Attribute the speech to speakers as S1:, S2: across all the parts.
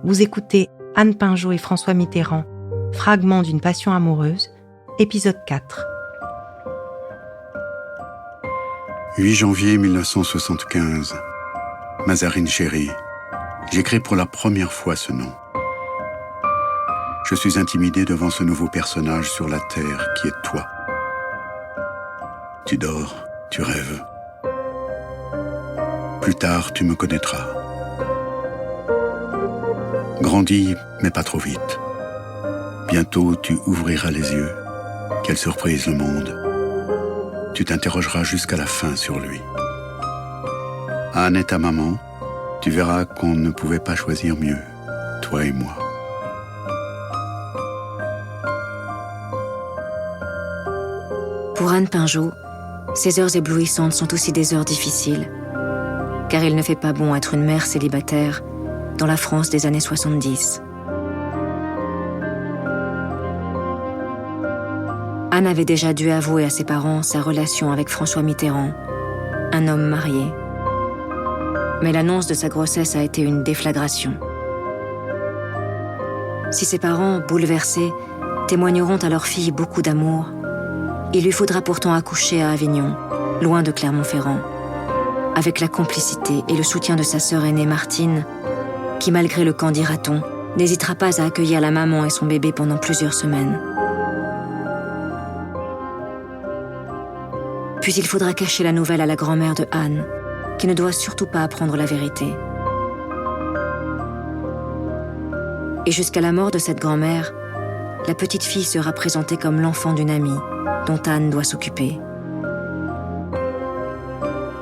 S1: Vous écoutez Anne Pinjot et François Mitterrand, Fragment d'une passion amoureuse, épisode 4.
S2: 8 janvier 1975. Mazarine chérie, j'écris pour la première fois ce nom. Je suis intimidé devant ce nouveau personnage sur la terre qui est toi. Tu dors, tu rêves. Plus tard, tu me connaîtras. Grandis, mais pas trop vite. Bientôt, tu ouvriras les yeux. Quelle surprise le monde. Tu t'interrogeras jusqu'à la fin sur lui. Anne est ta maman. Tu verras qu'on ne pouvait pas choisir mieux, toi et moi.
S3: Pour Anne Pinjot, ces heures éblouissantes sont aussi des heures difficiles, car il ne fait pas bon être une mère célibataire dans la France des années 70. Anne avait déjà dû avouer à ses parents sa relation avec François Mitterrand, un homme marié. Mais l'annonce de sa grossesse a été une déflagration. Si ses parents, bouleversés, témoigneront à leur fille beaucoup d'amour, il lui faudra pourtant accoucher à Avignon, loin de Clermont-Ferrand, avec la complicité et le soutien de sa sœur aînée Martine, qui, malgré le qu'en dira-t-on, n'hésitera pas à accueillir la maman et son bébé pendant plusieurs semaines. Puis il faudra cacher la nouvelle à la grand-mère de Anne, qui ne doit surtout pas apprendre la vérité. Et jusqu'à la mort de cette grand-mère, la petite fille sera présentée comme l'enfant d'une amie, dont Anne doit s'occuper.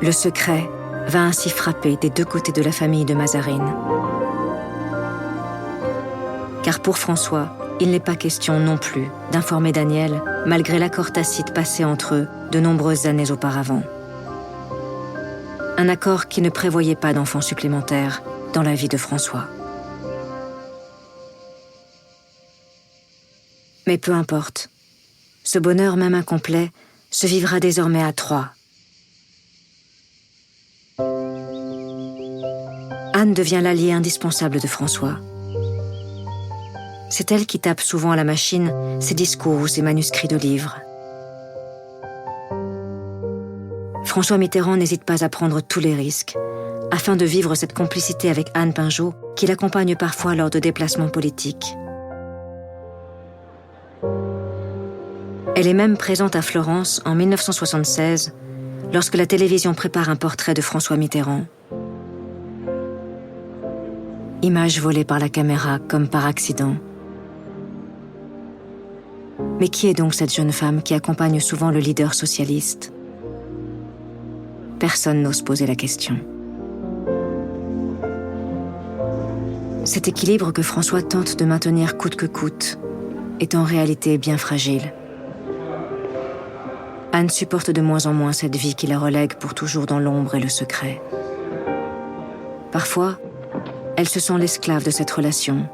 S3: Le secret va ainsi frapper des deux côtés de la famille de Mazarine. Car pour François, il n'est pas question non plus d'informer Daniel, malgré l'accord tacite passé entre eux de nombreuses années auparavant. Un accord qui ne prévoyait pas d'enfants supplémentaires dans la vie de François. Mais peu importe. Ce bonheur, même incomplet, se vivra désormais à 3. Anne devient l'alliée indispensable de François. C'est elle qui tape souvent à la machine ses discours ou ses manuscrits de livres. François Mitterrand n'hésite pas à prendre tous les risques, afin de vivre cette complicité avec Anne Pinjot qui l'accompagne parfois lors de déplacements politiques. Elle est même présente à Florence en 1976, lorsque la télévision prépare un portrait de François Mitterrand. Image volée par la caméra comme par accident. Mais qui est donc cette jeune femme qui accompagne souvent le leader socialiste ? Personne n'ose poser la question. Cet équilibre que François tente de maintenir coûte que coûte est en réalité bien fragile. Anne supporte de moins en moins cette vie qui la relègue pour toujours dans l'ombre et le secret. Parfois, elle se sent l'esclave de cette relation.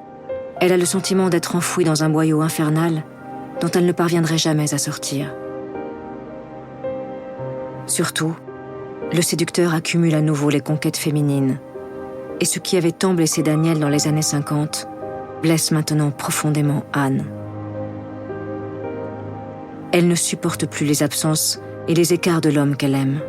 S3: Elle a le sentiment d'être enfouie dans un boyau infernal dont elle ne parviendrait jamais à sortir. Surtout, le séducteur accumule à nouveau les conquêtes féminines. Et ce qui avait tant blessé Daniel dans les années 50 blesse maintenant profondément Anne. Elle ne supporte plus les absences et les écarts de l'homme qu'elle aime.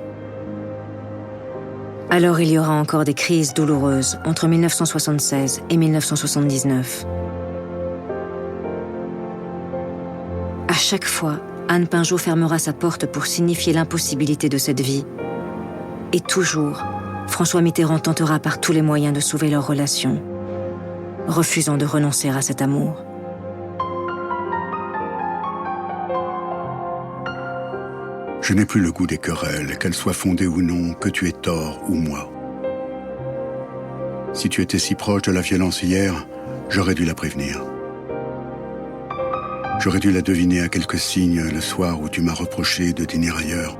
S3: Alors il y aura encore des crises douloureuses entre 1976 et 1979. À chaque fois, Anne Pinjot fermera sa porte pour signifier l'impossibilité de cette vie. Et toujours, François Mitterrand tentera par tous les moyens de sauver leur relation, refusant de renoncer à cet amour.
S2: Je n'ai plus le goût des querelles, qu'elles soient fondées ou non, que tu aies tort ou moi. Si tu étais si proche de la violence hier, j'aurais dû la prévenir. J'aurais dû la deviner à quelques signes le soir où tu m'as reproché de dîner ailleurs.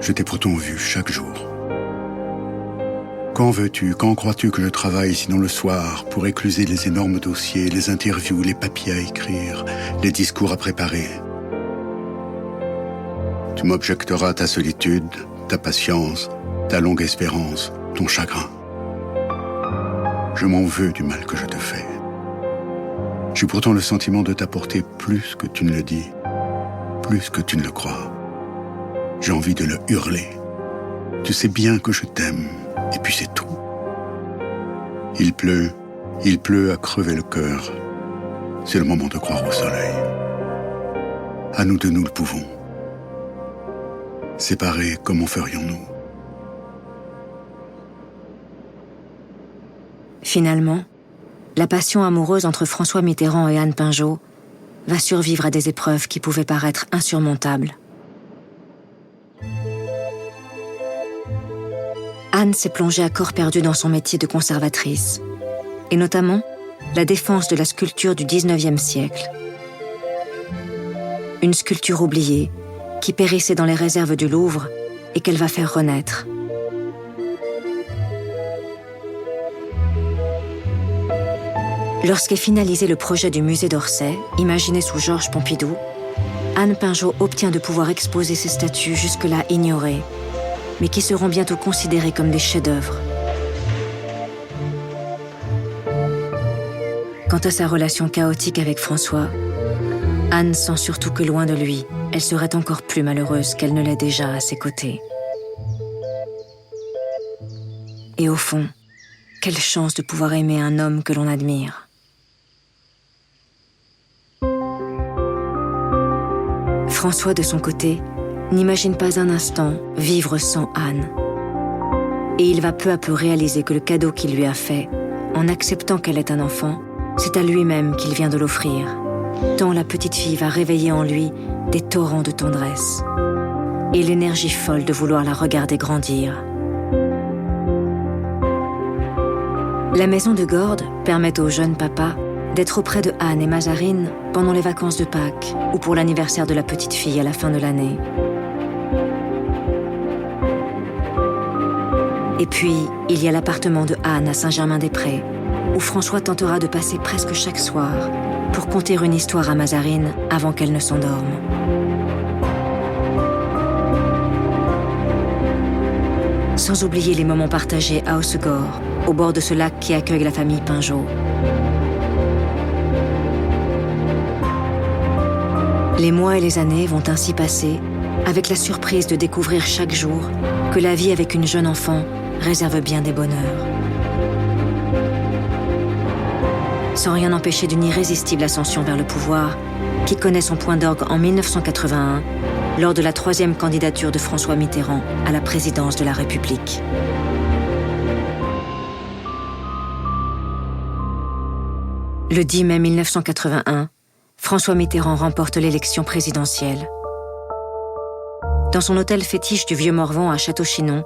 S2: Je t'ai pourtant vu chaque jour. Quand veux-tu, quand crois-tu que je travaille sinon le soir pour écluser les énormes dossiers, les interviews, les papiers à écrire, les discours à préparer ? Tu m'objecteras ta solitude, ta patience, ta longue espérance, ton chagrin. Je m'en veux du mal que je te fais. J'ai pourtant le sentiment de t'apporter plus que tu ne le dis, plus que tu ne le crois. J'ai envie de le hurler. Tu sais bien que je t'aime, et puis c'est tout. Il pleut à crever le cœur. C'est le moment de croire au soleil. À nous deux, nous le pouvons. Séparés, comment ferions-nous ?
S3: Finalement, la passion amoureuse entre François Mitterrand et Anne Pinjot va survivre à des épreuves qui pouvaient paraître insurmontables. Anne s'est plongée à corps perdu dans son métier de conservatrice, et notamment la défense de la sculpture du XIXe siècle. Une sculpture oubliée, qui périssait dans les réserves du Louvre et qu'elle va faire renaître. Lorsqu'est finalisé le projet du musée d'Orsay, imaginé sous Georges Pompidou, Anne Pinjot obtient de pouvoir exposer ses statues jusque-là ignorées, mais qui seront bientôt considérées comme des chefs-d'œuvre. Quant à sa relation chaotique avec François, Anne sent surtout que loin de lui, elle serait encore plus malheureuse qu'elle ne l'est déjà à ses côtés. Et au fond, quelle chance de pouvoir aimer un homme que l'on admire. François, de son côté, n'imagine pas un instant vivre sans Anne. Et il va peu à peu réaliser que le cadeau qu'il lui a fait, en acceptant qu'elle est un enfant, c'est à lui-même qu'il vient de l'offrir, tant la petite fille va réveiller en lui des torrents de tendresse et l'énergie folle de vouloir la regarder grandir. La maison de Gordes permet au jeune papa d'être auprès de Anne et Mazarine pendant les vacances de Pâques ou pour l'anniversaire de la petite fille à la fin de l'année. Et puis, il y a l'appartement de Anne à Saint-Germain-des-Prés, où François tentera de passer presque chaque soir pour conter une histoire à Mazarine avant qu'elle ne s'endorme. Sans oublier les moments partagés à Hossegor, au bord de ce lac qui accueille la famille Pinjot. Les mois et les années vont ainsi passer, avec la surprise de découvrir chaque jour que la vie avec une jeune enfant réserve bien des bonheurs. Sans rien empêcher d'une irrésistible ascension vers le pouvoir, qui connaît son point d'orgue en 1981, lors de la 3e candidature de François Mitterrand à la présidence de la République. Le 10 mai 1981, François Mitterrand remporte l'élection présidentielle. Dans son hôtel fétiche du Vieux-Morvan à Château-Chinon,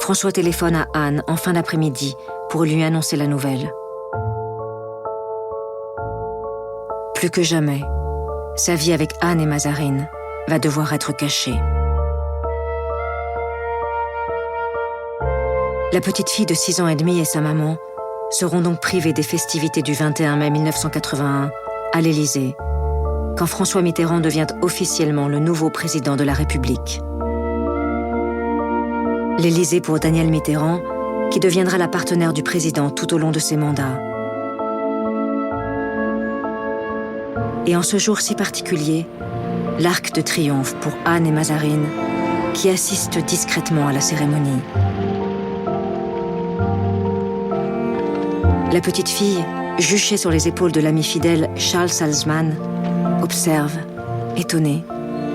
S3: François téléphone à Anne en fin d'après-midi pour lui annoncer la nouvelle. Plus que jamais, sa vie avec Anne et Mazarine va devoir être cachée. La petite fille de 6 ans et demi et sa maman seront donc privées des festivités du 21 mai 1981 à l'Élysée, quand François Mitterrand devient officiellement le nouveau président de la République. L'Élysée pour Danielle Mitterrand, qui deviendra la partenaire du président tout au long de ses mandats. Et en ce jour si particulier, l'Arc de Triomphe pour Anne et Mazarine, qui assistent discrètement à la cérémonie. La petite fille, juchée sur les épaules de l'ami fidèle Charles Salzman, observe, étonnée,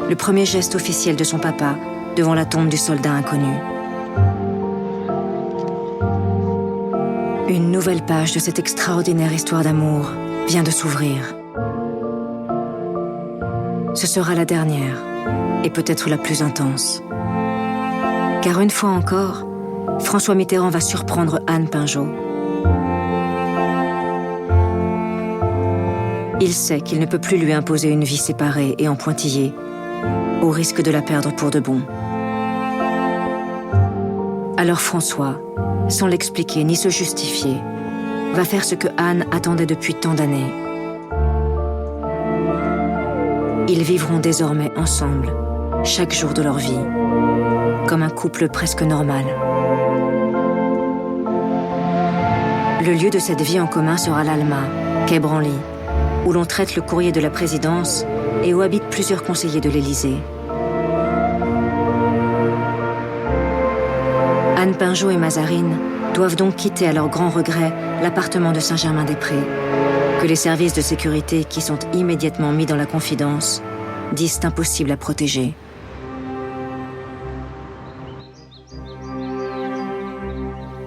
S3: le premier geste officiel de son papa devant la tombe du soldat inconnu. Une nouvelle page de cette extraordinaire histoire d'amour vient de s'ouvrir. Ce sera la dernière, et peut-être la plus intense. Car une fois encore, François Mitterrand va surprendre Anne Pinjot. Il sait qu'il ne peut plus lui imposer une vie séparée et en pointillé, au risque de la perdre pour de bon. Alors François, sans l'expliquer ni se justifier, va faire ce que Anne attendait depuis tant d'années. Ils vivront désormais ensemble, chaque jour de leur vie, comme un couple presque normal. Le lieu de cette vie en commun sera l'Alma, quai Branly, où l'on traite le courrier de la présidence et où habitent plusieurs conseillers de l'Élysée. Anne Pinjot et Mazarine doivent donc quitter à leur grand regret l'appartement de Saint-Germain-des-Prés, que les services de sécurité, qui sont immédiatement mis dans la confidence, disent impossible à protéger.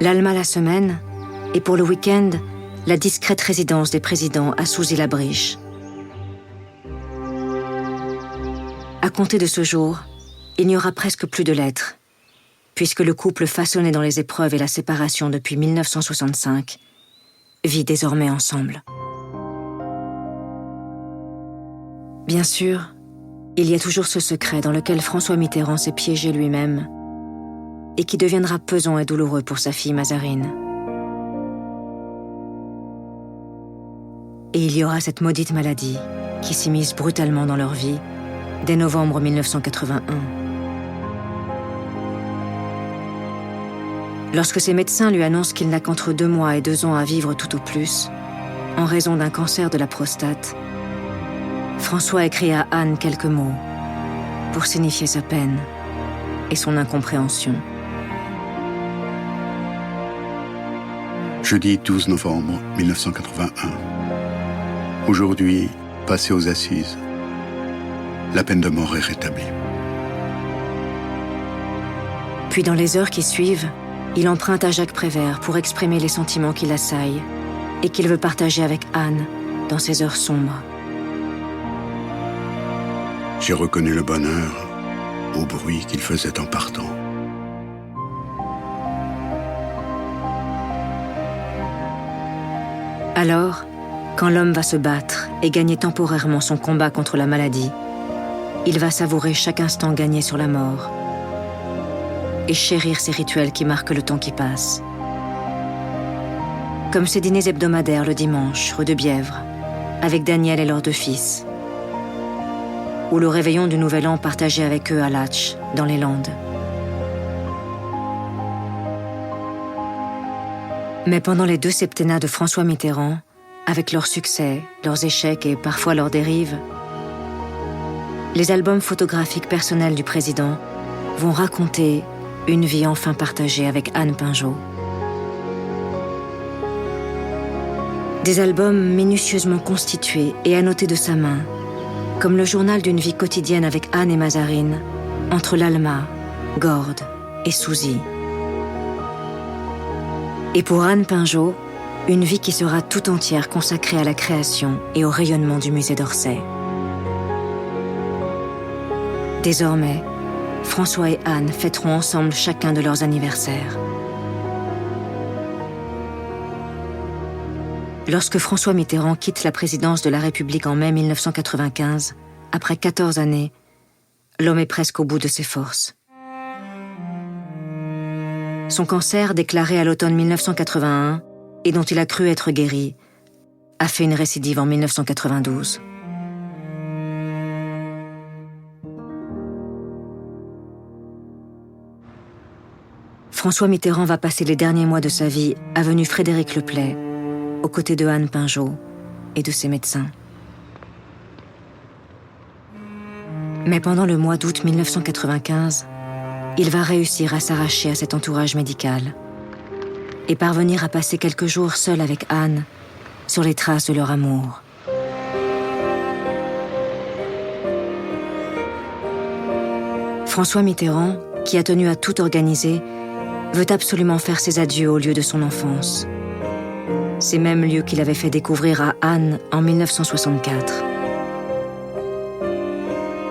S3: L'Alma la semaine, et pour le week-end, la discrète résidence des présidents à Souzy-la-Briche. À compter de ce jour, il n'y aura presque plus de lettres, puisque le couple façonné dans les épreuves et la séparation depuis 1965 vit désormais ensemble. Bien sûr, il y a toujours ce secret dans lequel François Mitterrand s'est piégé lui-même et qui deviendra pesant et douloureux pour sa fille Mazarine. Et il y aura cette maudite maladie qui s'immisce brutalement dans leur vie dès novembre 1981. Lorsque ses médecins lui annoncent qu'il n'a qu'entre 2 mois et 2 ans à vivre tout au plus, en raison d'un cancer de la prostate, François écrit à Anne quelques mots pour signifier sa peine et son incompréhension.
S2: Jeudi 12 novembre 1981. Aujourd'hui, passé aux assises. La peine de mort est rétablie.
S3: Puis dans les heures qui suivent, il emprunte à Jacques Prévert pour exprimer les sentiments qui l'assaillent et qu'il veut partager avec Anne dans ces heures sombres.
S2: J'ai reconnu le bonheur au bruit qu'il faisait en partant.
S3: Alors, quand l'homme va se battre et gagner temporairement son combat contre la maladie, il va savourer chaque instant gagné sur la mort et chérir ces rituels qui marquent le temps qui passe. Comme ces dîners hebdomadaires le dimanche, rue de Bièvre, avec Daniel et leurs 2 fils, ou le réveillon du Nouvel An partagé avec eux à Latch, dans les Landes. Mais pendant les 2 septennats de François Mitterrand, avec leurs succès, leurs échecs et parfois leurs dérives, les albums photographiques personnels du président vont raconter une vie enfin partagée avec Anne Pinjot. Des albums minutieusement constitués et annotés de sa main, comme le journal d'une vie quotidienne avec Anne et Mazarine, entre l'Alma, Gordes et Souzy. Et pour Anne Pinjot, une vie qui sera tout entière consacrée à la création et au rayonnement du musée d'Orsay. Désormais, François et Anne fêteront ensemble chacun de leurs anniversaires. Lorsque François Mitterrand quitte la présidence de la République en mai 1995, après 14 années, l'homme est presque au bout de ses forces. Son cancer, déclaré à l'automne 1981, et dont il a cru être guéri, a fait une récidive en 1992. François Mitterrand va passer les derniers mois de sa vie avenue Frédéric Leplay, aux côtés de Anne Pinjot et de ses médecins. Mais pendant le mois d'août 1995, il va réussir à s'arracher à cet entourage médical et parvenir à passer quelques jours seul avec Anne sur les traces de leur amour. François Mitterrand, qui a tenu à tout organiser, veut absolument faire ses adieux au lieu de son enfance. Ces mêmes lieux qu'il avait fait découvrir à Anne en 1964.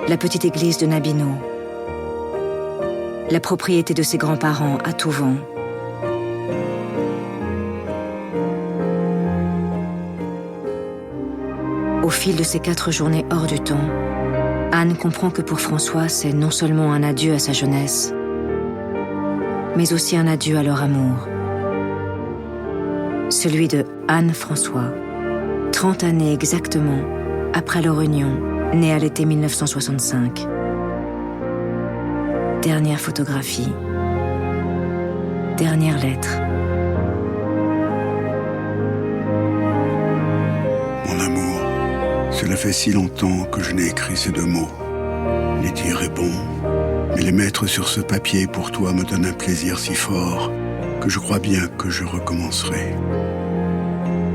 S3: La petite église de Nabino, la propriété de ses grands-parents à Touvent. Au fil de ces 4 journées hors du temps, Anne comprend que pour François, c'est non seulement un adieu à sa jeunesse, mais aussi un adieu à leur amour. Celui de Anne-François, 30 années exactement après leur union, née à l'été 1965. Dernière photographie, dernière lettre.
S2: Cela fait si longtemps que je n'ai écrit ces 2 mots. Les dire est bon, mais les mettre sur ce papier pour toi me donne un plaisir si fort que je crois bien que je recommencerai.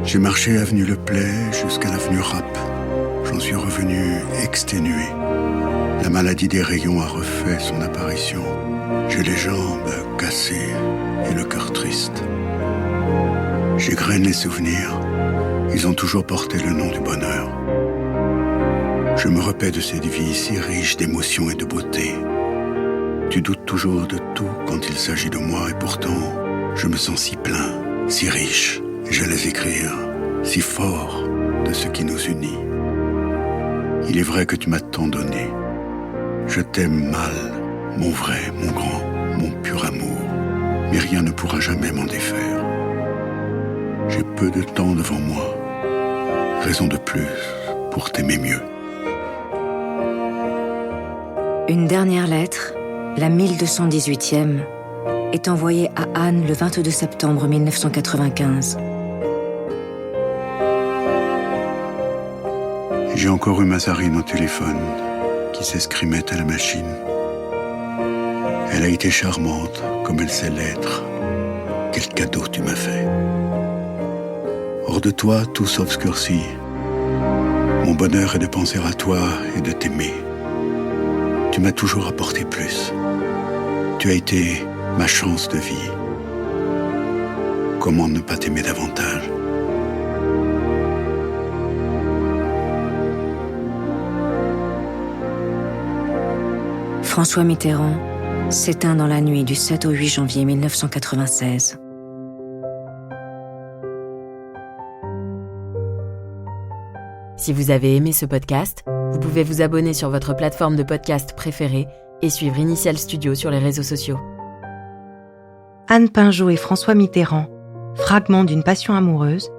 S2: J'ai marché avenue Le Play jusqu'à l'avenue Rapp. J'en suis revenu exténué. La maladie des rayons a refait son apparition. J'ai les jambes cassées et le cœur triste. J'égrène les souvenirs. Ils ont toujours porté le nom du bonheur. Je me repais de cette vie si riche d'émotions et de beauté. Tu doutes toujours de tout quand il s'agit de moi et pourtant, je me sens si plein, si riche. J'allais écrire si fort de ce qui nous unit. Il est vrai que tu m'as tant donné. Je t'aime mal, mon vrai, mon grand, mon pur amour. Mais rien ne pourra jamais m'en défaire. J'ai peu de temps devant moi. Raison de plus pour t'aimer mieux.
S3: Une dernière lettre, la 1218e, est envoyée à Anne le 22 septembre 1995.
S2: J'ai encore eu Mazarine au téléphone, qui s'escrimait à la machine. Elle a été charmante, comme elle sait l'être. Quel cadeau tu m'as fait. Hors de toi, tout s'obscurcit. Mon bonheur est de penser à toi et de t'aimer. Tu m'as toujours apporté plus. Tu as été ma chance de vie. Comment ne pas t'aimer davantage ?
S3: François Mitterrand s'éteint dans la nuit du 7 au 8 janvier 1996.
S4: Si vous avez aimé ce podcast, vous pouvez vous abonner sur votre plateforme de podcast préférée et suivre Initial Studio sur les réseaux sociaux.
S1: Anne Pinjot et François Mitterrand, Fragment d'une passion amoureuse,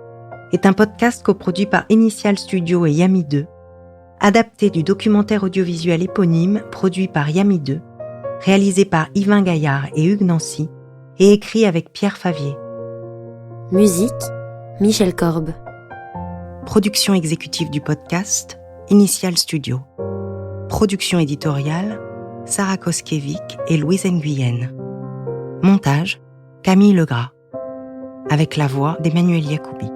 S1: est un podcast coproduit par Initial Studio et Yami 2, adapté du documentaire audiovisuel éponyme produit par Yami 2, réalisé par Yvain Gaillard et Hugues Nancy, et écrit avec Pierre Favier.
S5: Musique, Michel Korb.
S1: Production exécutive du podcast, Initial Studio. Production éditoriale, Sarah Koskiewicz et Louise Nguyen. Montage, Camille Legras. Avec la voix d'Emmanuel Yacoubi.